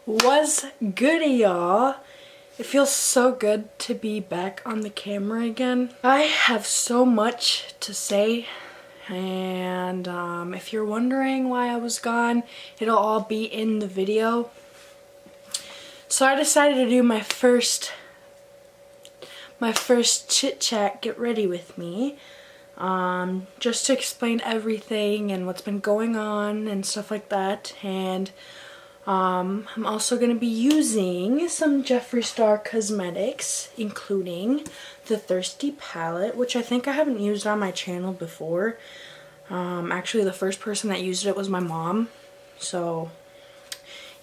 What's good, y'all? It feels so good to be back on the camera again. I have so much to say, and if you're wondering why I was gone, it'll all be in the video. So I decided to do my first chit chat, get ready with me, just to explain everything and what's been going on and stuff like that. And I'm also going to be using some Jeffree Star cosmetics, including the Thirsty palette, which I think I haven't used on my channel before. Actually, the first person that used it was my mom. So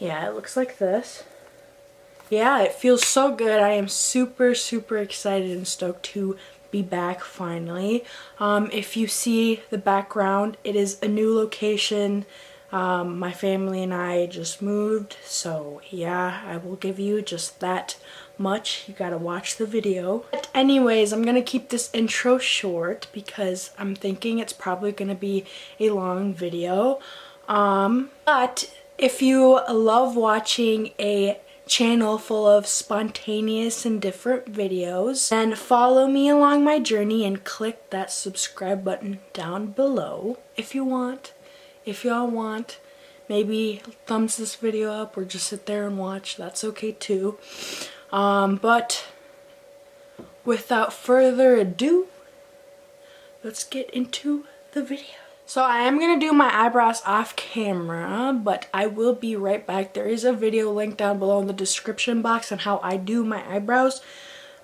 yeah, it looks like this. Yeah, it feels so good. I am super excited and stoked to be back finally. If you see the background, it is a new location. My family and I just moved, so yeah, I will give you just that much. You gotta watch the video. But anyways, I'm gonna keep this intro short because I'm thinking it's probably gonna be a long video. But if you love watching a channel full of spontaneous and different videos, then follow me along my journey and click that subscribe button down below if you want. If y'all want, maybe thumbs this video up or just sit there and watch. That's okay too. But without further ado, let's get into the video. So I am going to do my eyebrows off camera, but I will be right back. There is a video link down below in the description box on how I do my eyebrows.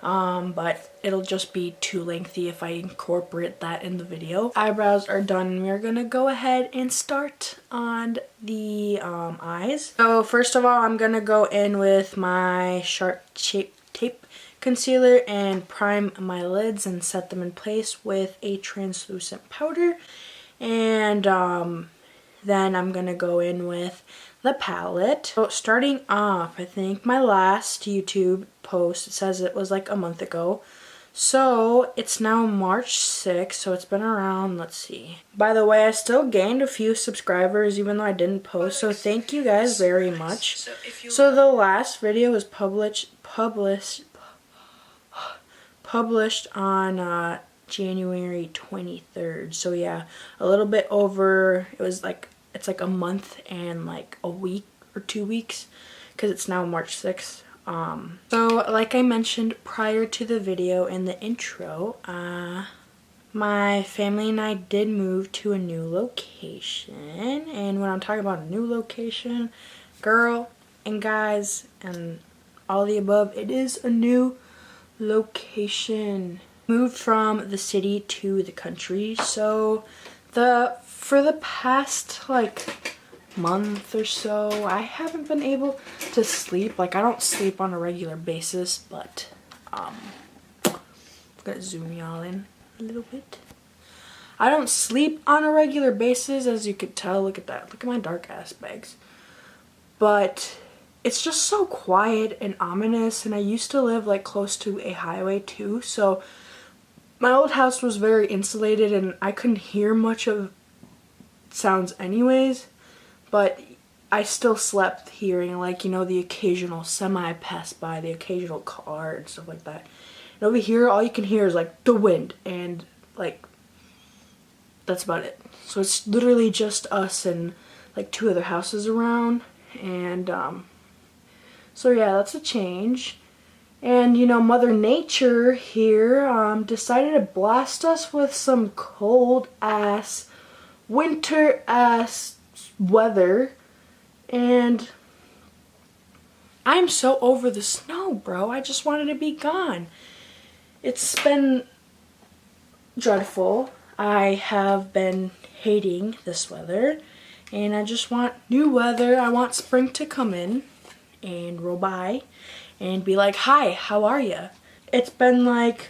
But it'll just be too lengthy if I incorporate that in the video. Eyebrows are done. We're gonna go ahead and start on the eyes. So first of all, I'm gonna go in with my Sharp Tape concealer and prime my lids and set them in place with a translucent powder. And then I'm gonna go in with the palette. So starting off, I think my last YouTube post, it says it was like a month ago. So it's now March 6th, so it's been around, let's see. By the way, I still gained a few subscribers even though I didn't post, so thank you guys very much. So the last video was published on January 23rd. So yeah, a little bit over, it's like a month and like a week or 2 weeks because it's now March 6th. So like I mentioned prior to the video in the intro, my family and I did move to a new location. And when I'm talking about a new location, girl and guys and all the above, it is a new location. Moved from the city to the country, so for the past like month or so, I haven't been able to sleep. Like, I don't sleep on a regular basis, but I'm gonna zoom y'all in a little bit. I don't sleep on a regular basis, as you could tell. Look at that. Look at my dark ass bags. But it's just so quiet and ominous, and I used to live like close to a highway too, so my old house was very insulated and I couldn't hear much of sounds anyways, but I still slept hearing, like, you know, the occasional semi pass by, the occasional car and stuff like that. And over here, all you can hear is like the wind, and like that's about it. So it's literally just us and like 2 other houses around, and so yeah, that's a change. And, you know, Mother Nature here decided to blast us with some cold-ass, winter-ass weather. And I'm so over the snow, bro. I just wanted to be gone. It's been dreadful. I have been hating this weather. And I just want new weather. I want spring to come in and roll by and be like, hi, how are you? It's been like,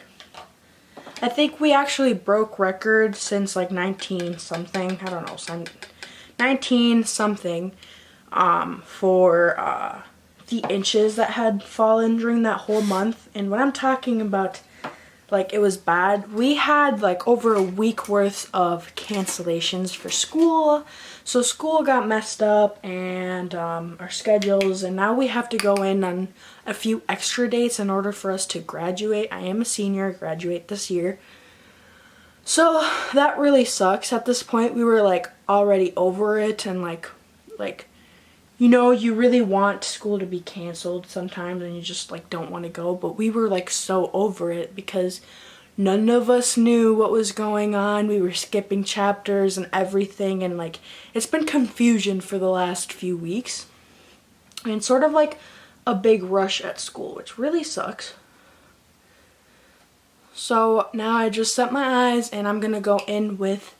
I think we actually broke records since like 19 something, I don't know, 19 something for the inches that had fallen during that whole month. And when I'm talking about Like, it was bad. We had like over a week worth of cancellations for school. So school got messed up, and our schedules, and now we have to go in on a few extra dates in order for us to graduate. I am a senior, graduate this year. So that really sucks. At this point, we were like already over it, and like you know, you really want school to be canceled sometimes and you just like don't want to go, but we were like so over it because none of us knew what was going on. We were skipping chapters and everything, and like it's been confusion for the last few weeks and sort of like a big rush at school, which really sucks. So now I just set my eyes and I'm gonna go in with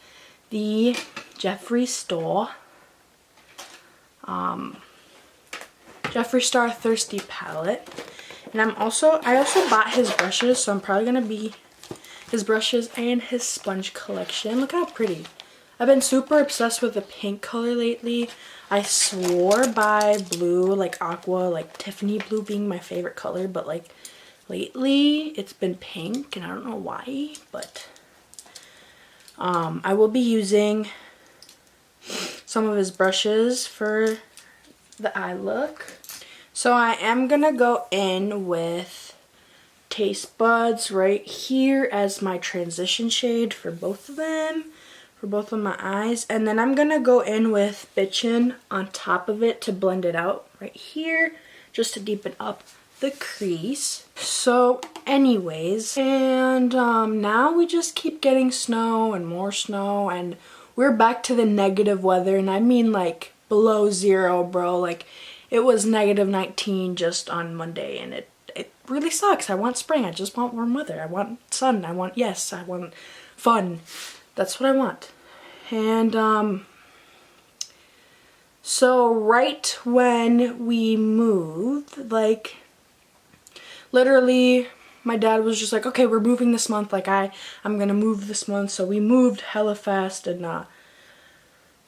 the JEFFREE Store JEFFREE Star Thirsty Palette. And I also bought his brushes, so I'm probably gonna be his brushes and his sponge collection. Look how pretty. I've been super obsessed with the pink color lately. I swore by blue, like aqua, like Tiffany blue being my favorite color, but like lately it's been pink and I don't know why, but I will be using some of his brushes for the eye look. So I am gonna go in with Taste Buds right here as my transition shade for both of them, for both of my eyes, and then I'm gonna go in with Bitchin' on top of it to blend it out right here, just to deepen up the crease. So anyways, and now we just keep getting snow and more snow, and we're back to the negative weather, and I mean like below zero, bro. Like it was -19 just on Monday, and it really sucks. I want spring. I just want warm weather. I want sun. I want fun. That's what I want. And so right when we moved, like literally my dad was just like, okay, we're moving this month, like I'm gonna move this month. So we moved hella fast, and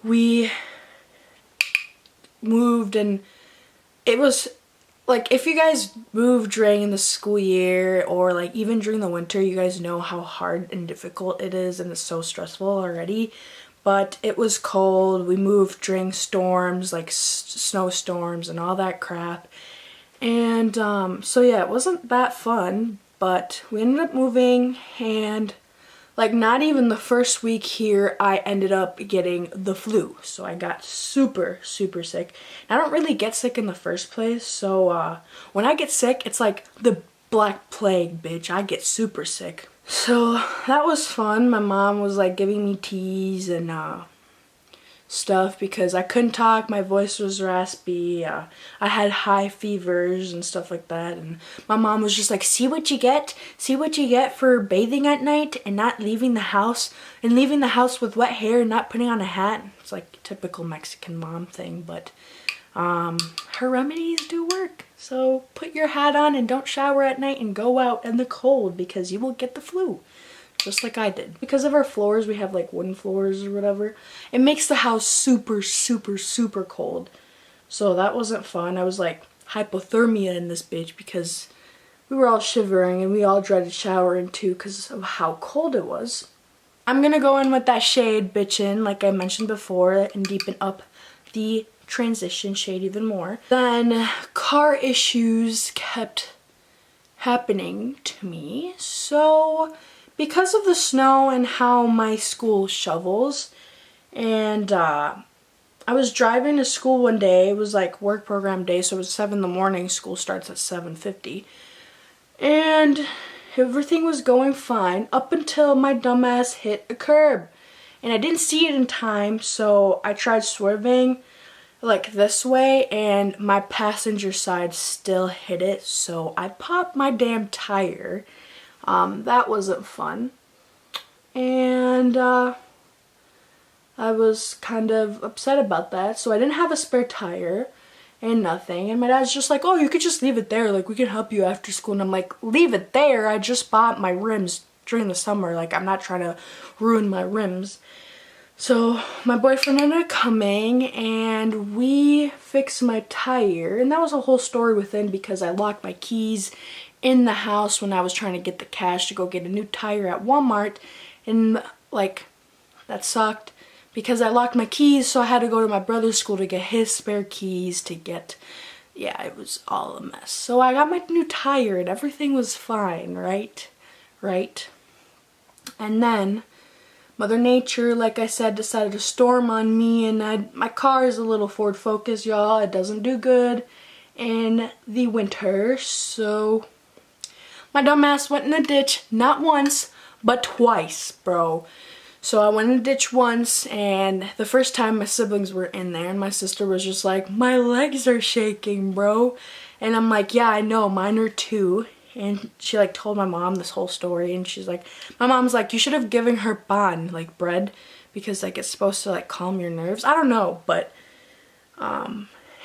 we moved, and it was like, if you guys move during the school year or like even during the winter, you guys know how hard and difficult it is, and it's so stressful already. But it was cold. We moved during storms, like snowstorms and all that crap. And so yeah, it wasn't that fun, but we ended up moving, and like not even the first week here, I ended up getting the flu. So I got super sick. I don't really get sick in the first place, so when I get sick, it's like the Black Plague, bitch. I get super sick. So that was fun. My mom was like giving me teas and stuff because I couldn't talk, my voice was raspy, I had high fevers and stuff like that, and my mom was just like, see what you get for bathing at night and not leaving the house, and leaving the house with wet hair and not putting on a hat. It's like a typical Mexican mom thing, but her remedies do work. So put your hat on and don't shower at night and go out in the cold, because you will get the flu. Just like I did. Because of our floors, we have like wooden floors or whatever, it makes the house super cold. So that wasn't fun. I was like hypothermia in this bitch because we were all shivering, and we all dreaded showering too because of how cold it was. I'm gonna go in with that shade Bitchin', like I mentioned before, and deepen up the transition shade even more. Then car issues kept happening to me. So because of the snow and how my school shovels, and I was driving to school one day, it was like work program day, so it was 7 in the morning, school starts at 7:50, and everything was going fine up until my dumbass hit a curb, and I didn't see it in time, so I tried swerving like this way, and my passenger side still hit it, so I popped my damn tire. That wasn't fun, and I was kind of upset about that, so I didn't have a spare tire and nothing, and my dad's just like, oh, you could just leave it there, like we can help you after school, and I'm like, leave it there? I just bought my rims during the summer, like I'm not trying to ruin my rims. So my boyfriend ended up coming and we fixed my tire, and that was a whole story within because I locked my keys in the house when I was trying to get the cash to go get a new tire at Walmart, and like that sucked because I locked my keys, so I had to go to my brother's school to get his spare keys to get, yeah, it was all a mess. So I got my new tire and everything was fine, right? And then Mother Nature, like I said, decided to storm on me, and my car is a little Ford Focus, y'all. It doesn't do good in the winter, so my dumb ass went in a ditch, not once, but twice, bro. So I went in a ditch once, and the first time my siblings were in there, and my sister was just like, my legs are shaking, bro. And I'm like, yeah, I know, mine are too. And she like told my mom this whole story, and she's like, my mom's like, you should have given her ban, like bread, because like it's supposed to like calm your nerves. I don't know, but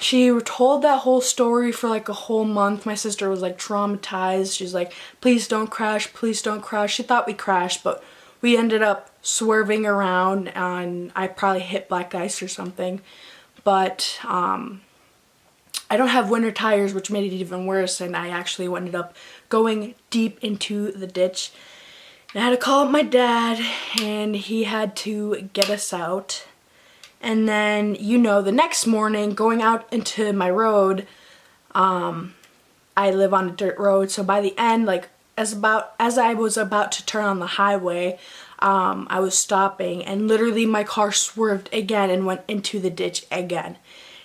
she told that whole story for like a whole month. My sister was like traumatized. She's like, please don't crash, please don't crash. She thought we crashed, but we ended up swerving around and I probably hit black ice or something. But I don't have winter tires, which made it even worse, and I actually ended up going deep into the ditch. And I had to call up my dad, and he had to get us out. And then, you know, the next morning, going out into my road, I live on a dirt road, so by the end, like, as I was about to turn on the highway, I was stopping, and literally my car swerved again and went into the ditch again.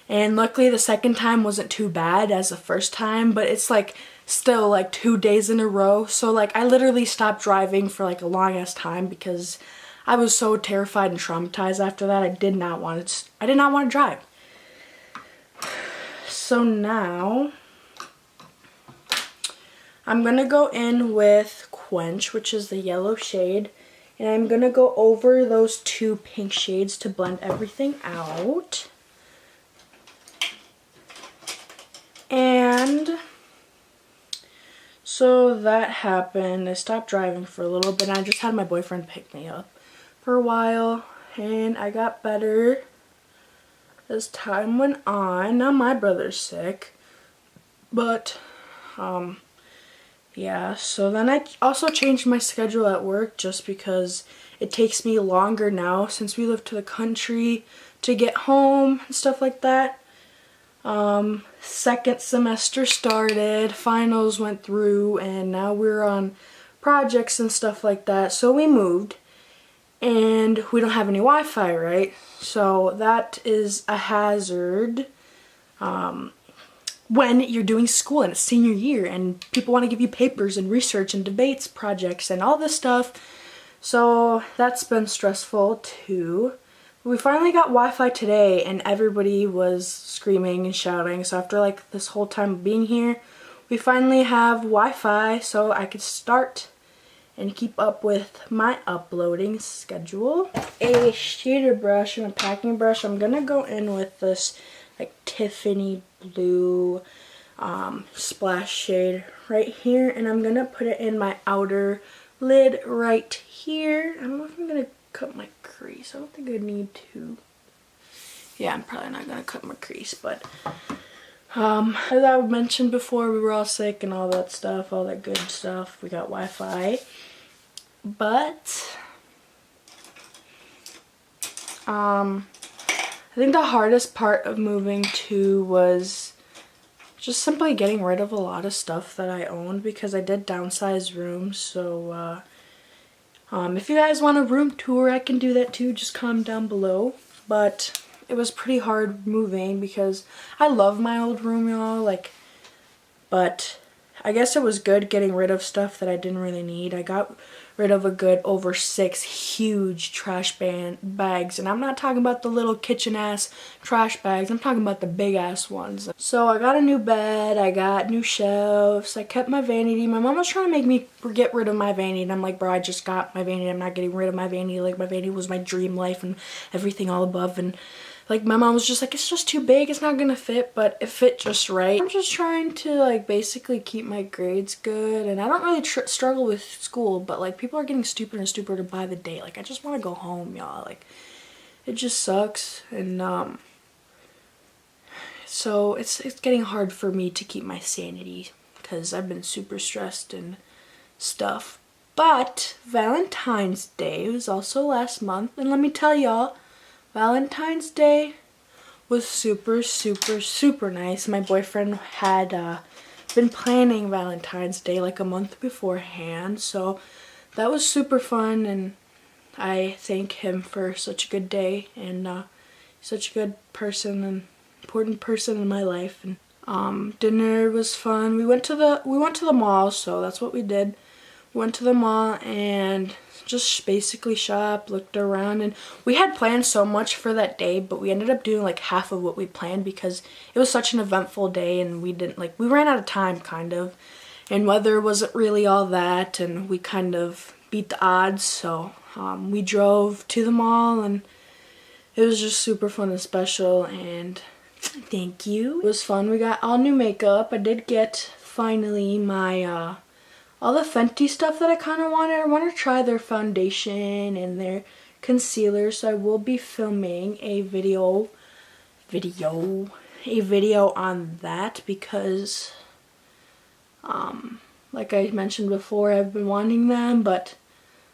And luckily the second time wasn't too bad as the first time, but it's like still like 2 days in a row. So like I literally stopped driving for like a long ass time because I was so terrified and traumatized after that. I did not want to drive. So now I'm gonna go in with Quench, which is the yellow shade, and I'm gonna go over those two pink shades to blend everything out. And so that happened. I stopped driving for a little bit, and I just had my boyfriend pick me up for a while, and I got better as time went on. Now my brother's sick, but yeah, so then I also changed my schedule at work just because it takes me longer now since we live to the country to get home and stuff like that. Second semester started, finals went through, and now we're on projects and stuff like that. So we moved, and we don't have any Wi-Fi, right? So that is a hazard when you're doing school and it's senior year and people want to give you papers and research and debates projects and all this stuff. So that's been stressful too. We finally got Wi-Fi today, and everybody was screaming and shouting. So after like this whole time of being here, we finally have Wi-Fi, so I could start and keep up with my uploading schedule. A shader brush and a packing brush. I'm gonna go in with this like Tiffany blue splash shade right here, and I'm gonna put it in my outer lid right here. I don't know if I'm gonna cut my crease. I don't think I need to. Yeah, I'm probably not gonna cut my crease, but as I mentioned before, we were all sick and all that stuff, all that good stuff. We got Wi-Fi, but I think the hardest part of moving to was just simply getting rid of a lot of stuff that I owned, because I did downsize rooms. So if you guys want a room tour, I can do that too. Just comment down below. But it was pretty hard moving because I love my old room, y'all. Like, but I guess it was good getting rid of stuff that I didn't really need. I got rid of a good over 6 huge trash bags, and I'm not talking about the little kitchen ass trash bags. I'm talking about the big ass ones. So I got a new bed, I got new shelves, I kept my vanity. My mom was trying to make me get rid of my vanity, and I'm like, bro, I just got my vanity. I'm not getting rid of my vanity. Like, my vanity was my dream life and everything all above. And like, my mom was just like, it's just too big, it's not gonna fit, but it fit just right. I'm just trying to like basically keep my grades good, and I don't really struggle with school, but like people are getting stupider and stupider by the day. Like, I just want to go home, y'all. Like, it just sucks, and so it's getting hard for me to keep my sanity because I've been super stressed and stuff. But Valentine's Day was also last month, and let me tell y'all, Valentine's Day was super, super, super nice. My boyfriend had been planning Valentine's Day like a month beforehand, so that was super fun, and I thank him for such a good day, and such a good person and important person in my life. And dinner was fun. We went to the mall, so that's what we did. We went to the mall and just basically shopped, looked around, and we had planned so much for that day, but we ended up doing like half of what we planned because it was such an eventful day, and we ran out of time kind of, and weather wasn't really all that, and we kind of beat the odds, so we drove to the mall, and it was just super fun and special, and thank you. It was fun. We got all new makeup. I did get finally my all the Fenty stuff that I kind of wanted. I want to try their foundation and their concealer, so I will be filming a video on that because like I mentioned before, I've been wanting them, but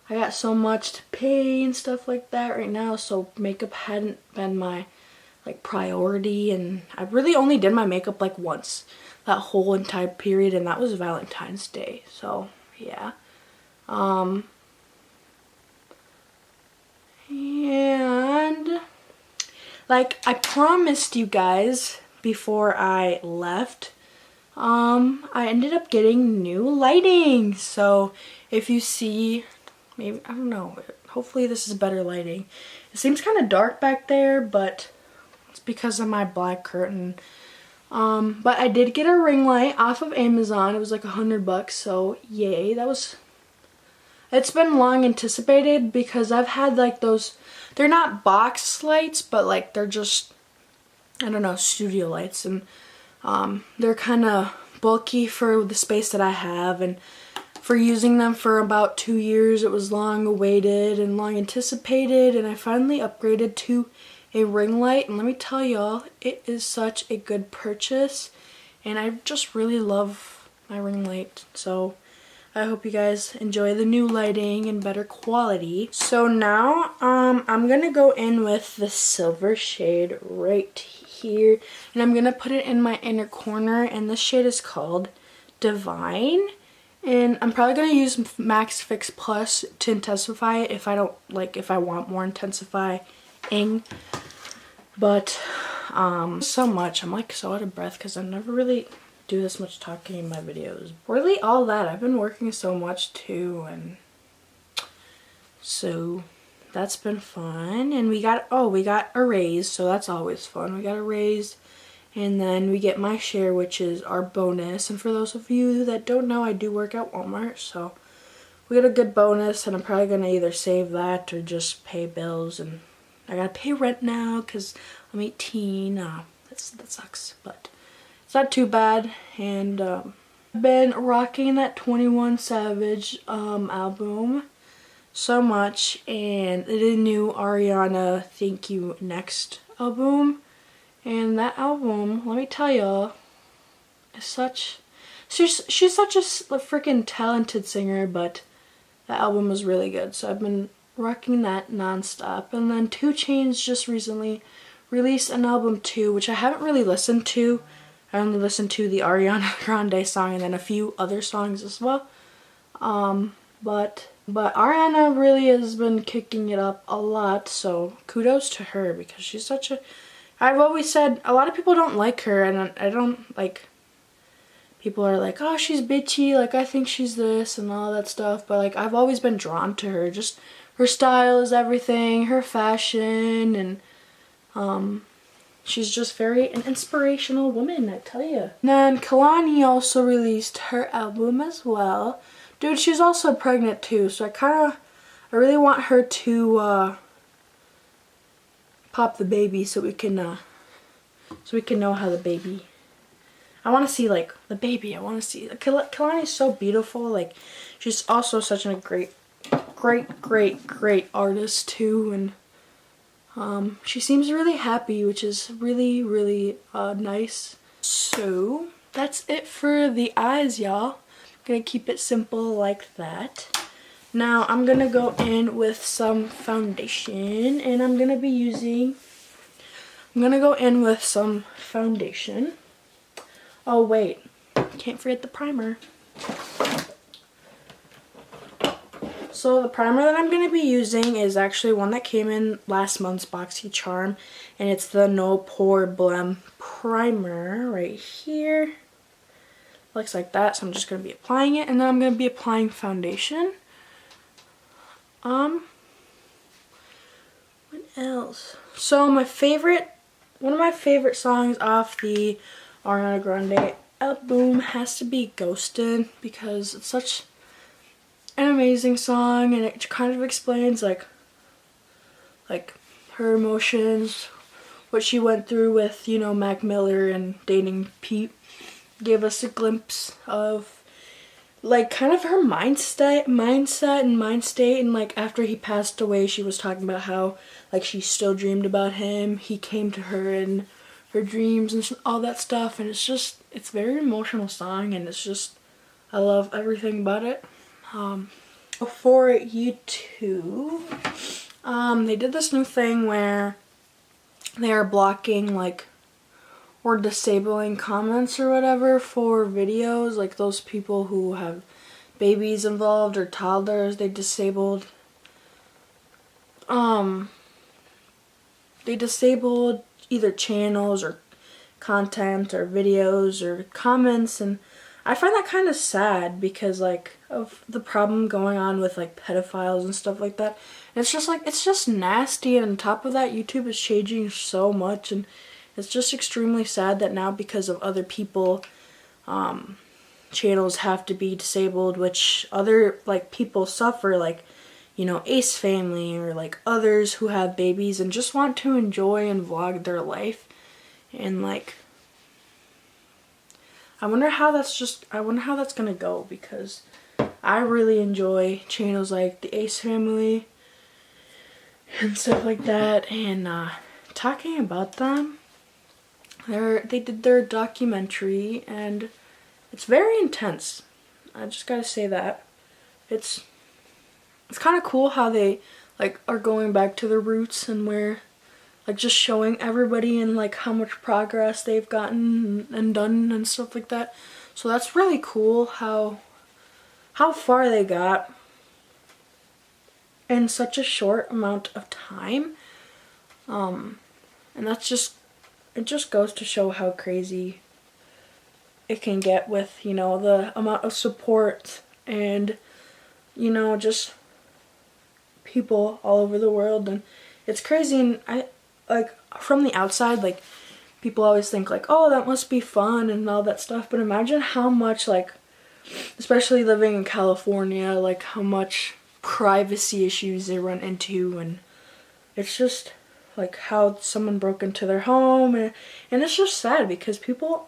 I got so much to pay and stuff like that right now, so makeup hadn't been my like priority, and I really only did my makeup like once that whole entire period, and that was Valentine's Day. So yeah, and like I promised you guys before I left, I ended up getting new lighting. So if you see, maybe, I don't know, hopefully this is better lighting. It seems kind of dark back there, but it's because of my black curtain. But I did get a ring light off of Amazon. It was like $100, so yay. It's been long anticipated because I've had like those, they're not box lights, but like they're just, I don't know, studio lights, and they're kind of bulky for the space that I have, and for using them for about 2 years. It was long awaited and long anticipated, and I finally upgraded to a ring light, and let me tell y'all, it is such a good purchase, and I just really love my ring light. So I hope you guys enjoy the new lighting and better quality. So now I'm gonna go in with the silver shade right here, and I'm gonna put it in my inner corner, and this shade is called Divine. And I'm probably going to use Max Fix Plus to intensify it if I don't, like, if I want more intensifying. But so much, I'm like so out of breath because I never really do this much talking in my videos. Really all that, I've been working so much too, and so that's been fun. And we got a raise, so that's always fun. We got a raise. And then we get my share, which is our bonus. And for those of you that don't know, I do work at Walmart, so we get a good bonus, and I'm probably going to either save that or just pay bills. And I got to pay rent now because I'm 18. That sucks, but it's not too bad. And I've been rocking that 21 Savage album so much, and the new Ariana Thank You Next album. And that album, let me tell y'all, is such, she's such a freaking talented singer, but that album was really good. So I've been rocking that nonstop. And then 2 Chainz just recently released an album too, which I haven't really listened to. I only listened to the Ariana Grande song and then a few other songs as well. But Ariana really has been kicking it up a lot, so kudos to her because she's such a, I've always said a lot of people don't like her, and I don't like, people are like, oh, she's bitchy, like I think she's this and all that stuff, but like I've always been drawn to her. Just her style is everything, her fashion, and she's just very an inspirational woman, I tell you. And then Kalani also released her album as well. Dude, she's also pregnant too, so I really want her to pop the baby so we can know how the baby, I want to see like the baby. I want to see, Kalani is so beautiful. Like she's also such a great artist too, and She seems really happy, which is really, really nice. So that's it for the eyes, y'all. Gonna keep it simple like that. Now I'm gonna go in with some foundation, and I'm gonna go in with some foundation. Oh wait, can't forget the primer. So the primer that I'm going to be using is actually one that came in last month's BoxyCharm, and it's the No Pore Blem primer right here. Looks like that, so I'm just going to be applying it, and then I'm going to be applying foundation. What else? So one of my favorite songs off the Ariana Grande album has to be Ghosted, because it's such an amazing song, and it kind of explains like her emotions, what she went through with, you know, Mac Miller and dating Pete. Gave us a glimpse of like kind of her mindset and mind state, and like after he passed away, she was talking about how like she still dreamed about him. He came to her in her dreams and all that stuff, and it's a very emotional song, and I love everything about it. For YouTube, they did this new thing where they are blocking like or disabling comments or whatever for videos, like those people who have babies involved or toddlers. They disabled either channels or content or videos or comments, and I find that kind of sad because like of the problem going on with like pedophiles and stuff like that. And it's just nasty, and on top of that, YouTube is changing so much, and it's just extremely sad that now because of other people, channels have to be disabled, which other like people suffer, like, you know, Ace Family or like others who have babies and just want to enjoy and vlog their life. And like I wonder how that's gonna go, because I really enjoy channels like the Ace Family and stuff like that. And talking about them, they did their documentary, and it's very intense. I just gotta say that it's kind of cool how they like are going back to their roots, and where like just showing everybody and like how much progress they've gotten and done and stuff like that. So that's really cool how far they got in such a short amount of time. And it just goes to show how crazy it can get with, you know, the amount of support and, you know, just people all over the world. And it's crazy. And I like from the outside, like people always think like, oh, that must be fun and all that stuff, but imagine how much, like, especially living in California, like how much privacy issues they run into. And it's just like how someone broke into their home, and it's just sad because people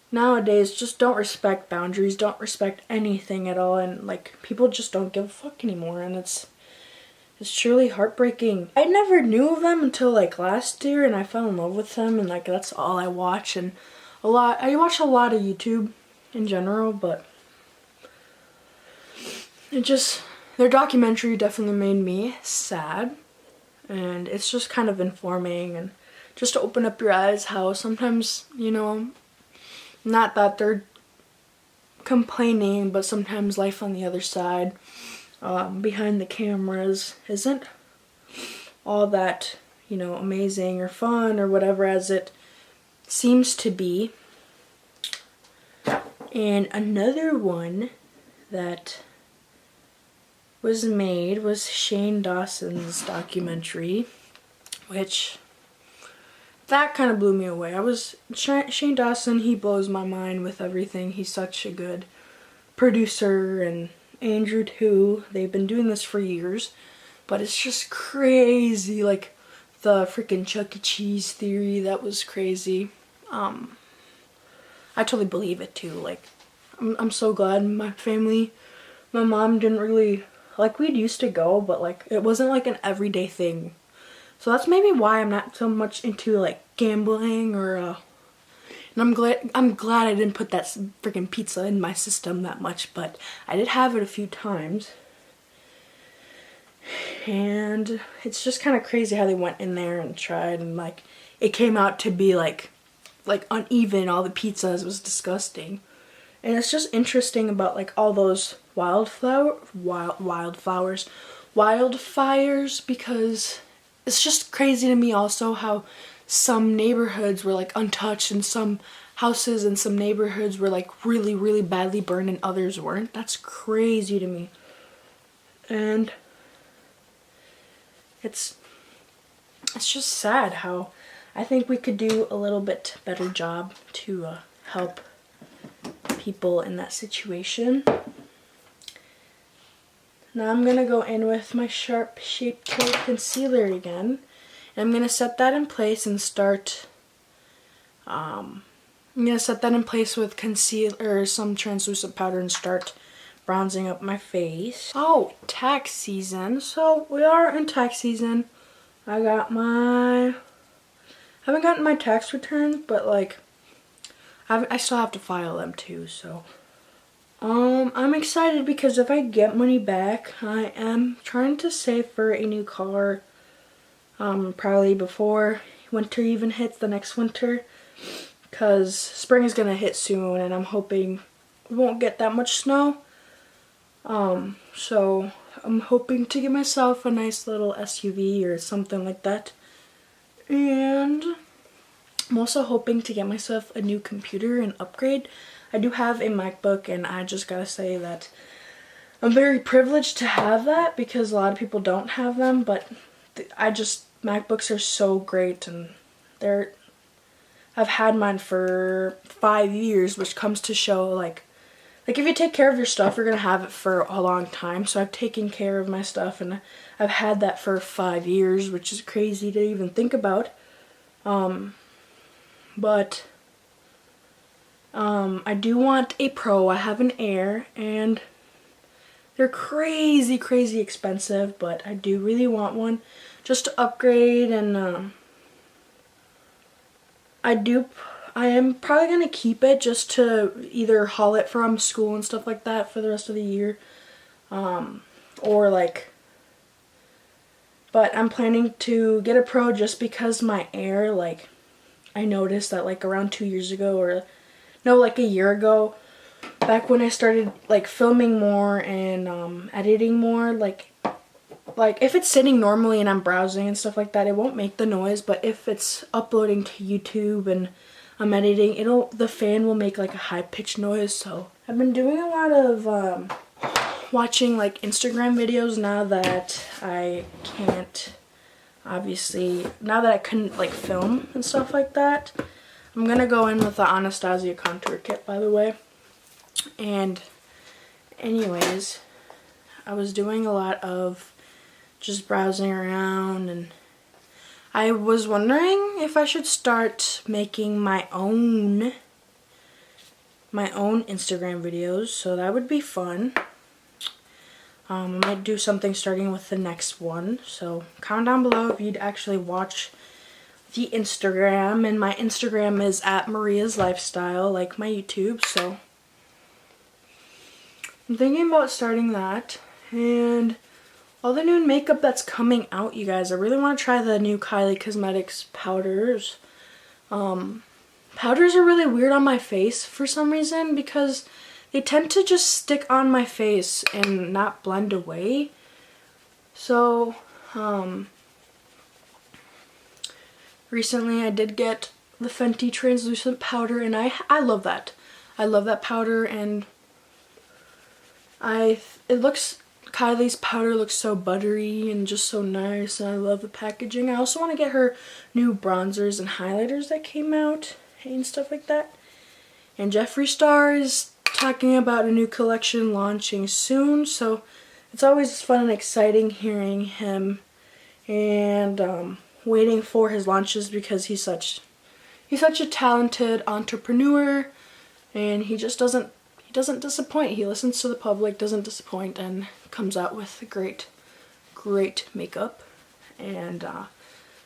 nowadays just don't respect boundaries, don't respect anything at all, and like people just don't give a fuck anymore, and it's truly heartbreaking. I never knew of them until like last year, and I fell in love with them, and like that's all I watch. And I watch a lot of YouTube in general, but their documentary definitely made me sad, and it's just kind of informing, and just to open up your eyes how sometimes, you know, not that they're complaining, but sometimes life on the other side, behind the cameras, isn't all that, you know, amazing or fun or whatever as it seems to be. And another one that was made was Shane Dawson's documentary, which that kind of blew me away. Shane Dawson, he blows my mind with everything. He's such a good producer, and Andrew too. They've been doing this for years, but it's just crazy. Like the freaking Chuck E. Cheese theory, that was crazy. I totally believe it too. Like I'm so glad my mom didn't really, like, we'd used to go, but like it wasn't like an everyday thing So that's maybe why I'm not so much into like gambling or and I'm glad I didn't put that freaking pizza in my system that much, but I did have it a few times. And it's just kind of crazy how they went in there and tried, and like it came out to be like uneven. All the pizzas, it was disgusting. And it's just interesting about like all those wildfires, because it's just crazy to me also how some neighborhoods were like untouched and some houses in some neighborhoods were like really, really badly burned and others weren't. That's crazy to me. And it's just sad how I think we could do a little bit better job to help people in that situation. Now I'm going to go in with my Sharp Shape Tape Concealer again. And I'm going to set that in place and start, I'm going to set that in place with concealer or some translucent powder and start bronzing up my face. Oh, tax season. So we are in tax season. I haven't gotten my tax returns, but like, I still have to file them too, so. I'm excited because if I get money back, I am trying to save for a new car, probably before winter even hits, the next winter, because spring is going to hit soon and I'm hoping we won't get that much snow. So I'm hoping to get myself a nice little SUV or something like that. And I'm also hoping to get myself a new computer and upgrade. I do have a MacBook, and I just gotta say that I'm very privileged to have that because a lot of people don't have them, but MacBooks are so great, and I've had mine for 5 years, which comes to show like if you take care of your stuff, you're gonna have it for a long time. So I've taken care of my stuff, and I've had that for 5 years, which is crazy to even think about. I do want a Pro. I have an Air, and they're crazy, crazy expensive, but I do really want one just to upgrade, and I am probably going to keep it just to either haul it from school and stuff like that for the rest of the year, but I'm planning to get a Pro just because my Air, like, I noticed that like around 2 years ago, or no, like a year ago, back when I started like filming more and editing more, like if it's sitting normally and I'm browsing and stuff like that, it won't make the noise, but if it's uploading to YouTube and I'm editing, the fan will make like a high-pitched noise. So I've been doing a lot of watching like Instagram videos now that I can't, obviously, now that I couldn't like film and stuff like that. I'm gonna go in with the Anastasia contour kit, by the way. And anyways, I was doing a lot of just browsing around, and I was wondering if I should start making my own Instagram videos, so that would be fun. I might do something starting with the next one, so comment down below if you'd actually watch the Instagram, and my Instagram is @Maria'sLifestyle, like my YouTube, so I'm thinking about starting that. And all the new makeup that's coming out, you guys, I really want to try the new Kylie Cosmetics powders. Powders are really weird on my face for some reason because they tend to just stick on my face and not blend away. So, recently I did get the Fenty translucent powder, and I love that. I love that powder, and Kylie's powder looks so buttery and just so nice, and I love the packaging. I also want to get her new bronzers and highlighters that came out and stuff like that. And JEFFREE Star is talking about a new collection launching soon, so it's always fun and exciting hearing him and waiting for his launches because he's such a talented entrepreneur, and he doesn't disappoint. He listens to the public, doesn't disappoint, and comes out with great makeup. And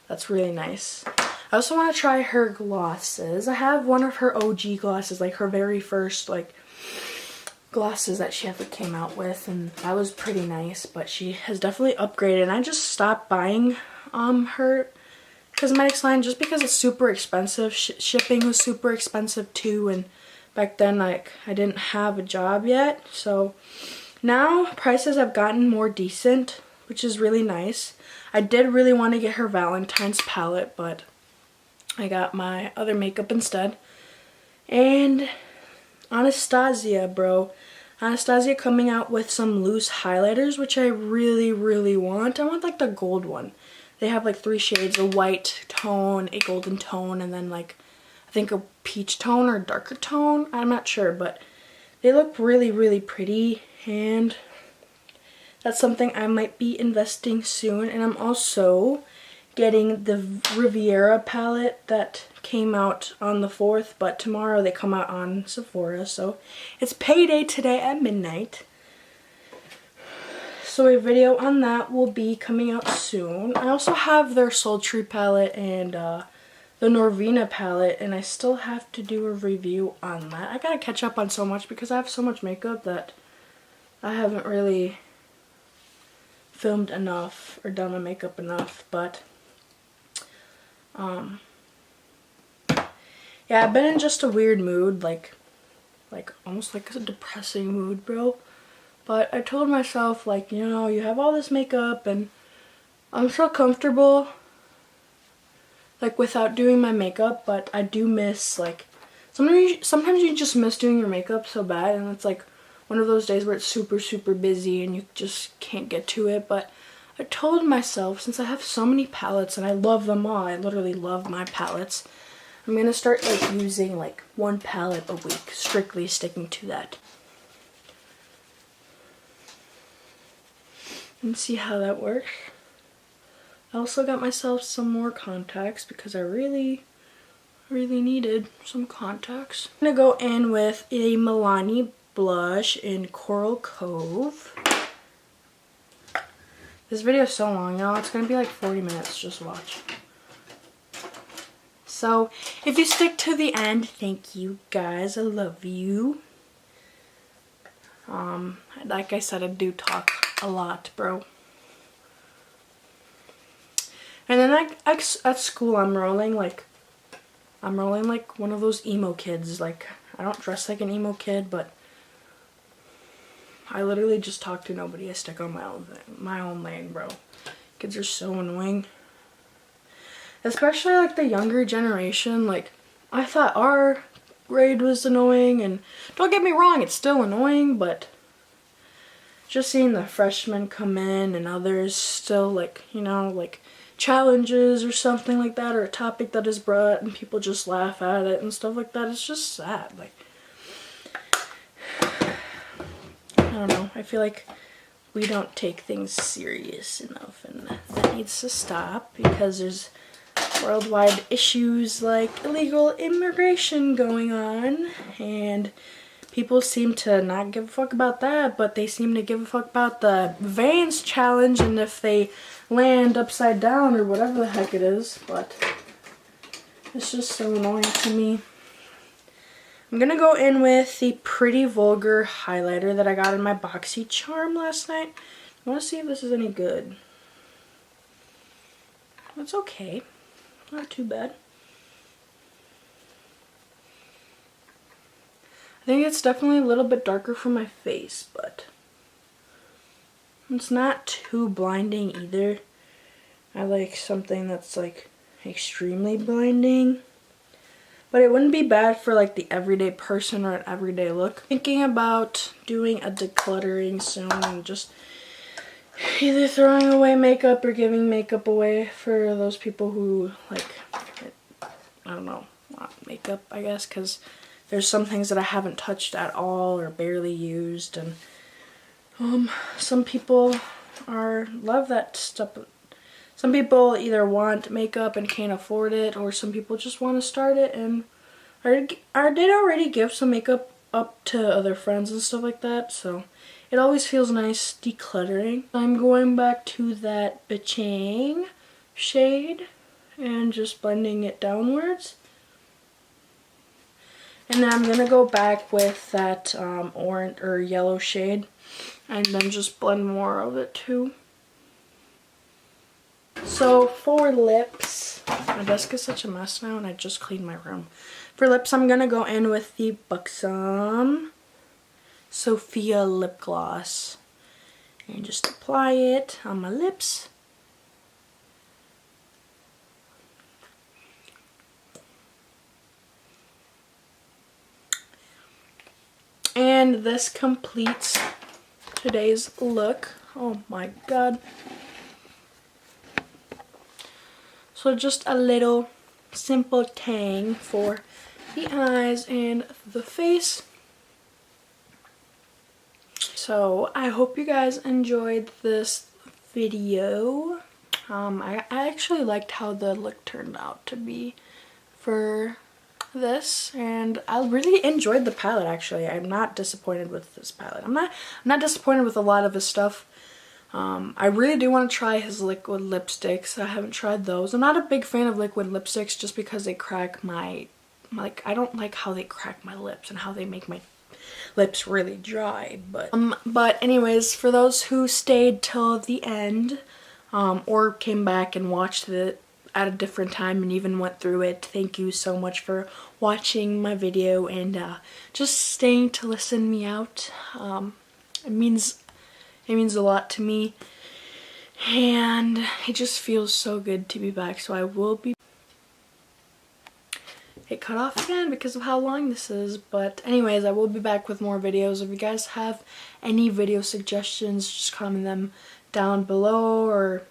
That's really nice. I also want to try her glosses. I have one of her OG glosses, like her very first like glosses that she ever came out with, and that was pretty nice, but she has definitely upgraded. And I just stopped buying her cosmetics line just because it's super expensive. Shipping was super expensive too, and back then like I didn't have a job yet, so now prices have gotten more decent, which is really nice. I did really want to get her Valentine's palette, but I got my other makeup instead. And Anastasia, bro. Anastasia coming out with some loose highlighters, which I really, really want. I want like the gold one. They have like 3 shades, a white tone, a golden tone, and then like I think a peach tone or a darker tone. I'm not sure, but they look really, really pretty, and that's something I might be investing soon. And I'm also getting the Riviera palette that came out on the 4th, but tomorrow they come out on Sephora, so it's payday today at midnight. So a video on that will be coming out soon. I also have their Sultry palette and the Norvina palette, and I still have to do a review on that. I gotta catch up on so much because I have so much makeup that I haven't really filmed enough or done my makeup enough, but yeah, I've been in just a weird mood, like almost like a depressing mood, bro. But I told myself, like, you know, you have all this makeup and I'm so comfortable like without doing my makeup, but I do miss like sometimes you just miss doing your makeup so bad, and it's like one of those days where it's super, super busy and you just can't get to it. But I told myself, since I have so many palettes and I love them all, I literally love my palettes, I'm gonna start like using like 1 palette a week, strictly sticking to that. And see how that works. I also got myself some more contacts because I really needed some contacts. I'm gonna go in with a Milani blush in Coral Cove. This video is so long, y'all. It's gonna be like 40 minutes. Just watch. So, if you stick to the end, thank you guys. I love you. Like I said, I do talk a lot, bro. And then at school, I'm rolling like one of those emo kids. Like, I don't dress like an emo kid, but I literally just talk to nobody. I stick on my own lane, bro. Kids are so annoying. Especially like the younger generation. Like, I thought our grade was annoying, and don't get me wrong, it's still annoying, but just seeing the freshmen come in and others still like, you know, like challenges or something like that, or a topic that is brought and people just laugh at it and stuff like that, it's just sad. Like, I don't know, I feel like we don't take things serious enough, and that needs to stop because there's worldwide issues like illegal immigration going on, and people seem to not give a fuck about that, but they seem to give a fuck about the Vans challenge and if they land upside down or whatever the heck it is. But it's just so annoying to me. I'm gonna go in with the Pretty Vulgar highlighter that I got in my BoxyCharm last night. I want to see if this is any good. It's okay. Not too bad. I think it's definitely a little bit darker for my face, but it's not too blinding either. I like something that's like extremely blinding, but it wouldn't be bad for like the everyday person or an everyday look. Thinking about doing a decluttering soon and just either throwing away makeup or giving makeup away for those people who like, I don't know, want makeup, I guess, because there's some things that I haven't touched at all or barely used, and some people love that stuff. Some people either want makeup and can't afford it, or some people just want to start it. And I did already give some makeup up to other friends and stuff like that, so it always feels nice decluttering. I'm going back to that Bitching shade. and just blending it downwards. And then I'm going to go back with that orange or yellow shade and then just blend more of it too. So for lips, my desk is such a mess now and I just cleaned my room. For lips, I'm going to go in with the Buxom Sophia lip gloss and just apply it on my lips. And this completes today's look. Oh my god. So just a little simple tang for the eyes and the face. So I hope you guys enjoyed this video. I actually liked how the look turned out to be for this, and I really enjoyed the palette. Actually, I'm not disappointed with this palette. I'm not disappointed with a lot of his stuff. I really do want to try his liquid lipsticks. I haven't tried those. I'm not a big fan of liquid lipsticks just because they crack my, I don't like how they crack my lips and how they make my lips really dry. But anyways, for those who stayed till the end, or came back and watched it at a different time and even went through it, thank you so much for watching my video and just staying to listen me out. It means a lot to me, and it just feels so good to be back. So I will be. It cut off again because of how long this is, but anyways, I will be back with more videos. If you guys have any video suggestions, just comment them down below or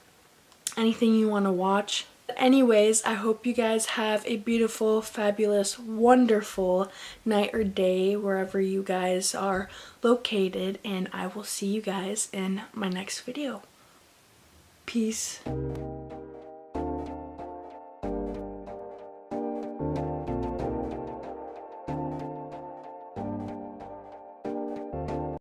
anything you want to watch. Anyways, I hope you guys have a beautiful, fabulous, wonderful night or day wherever you guys are located, and I will see you guys in my next video. Peace.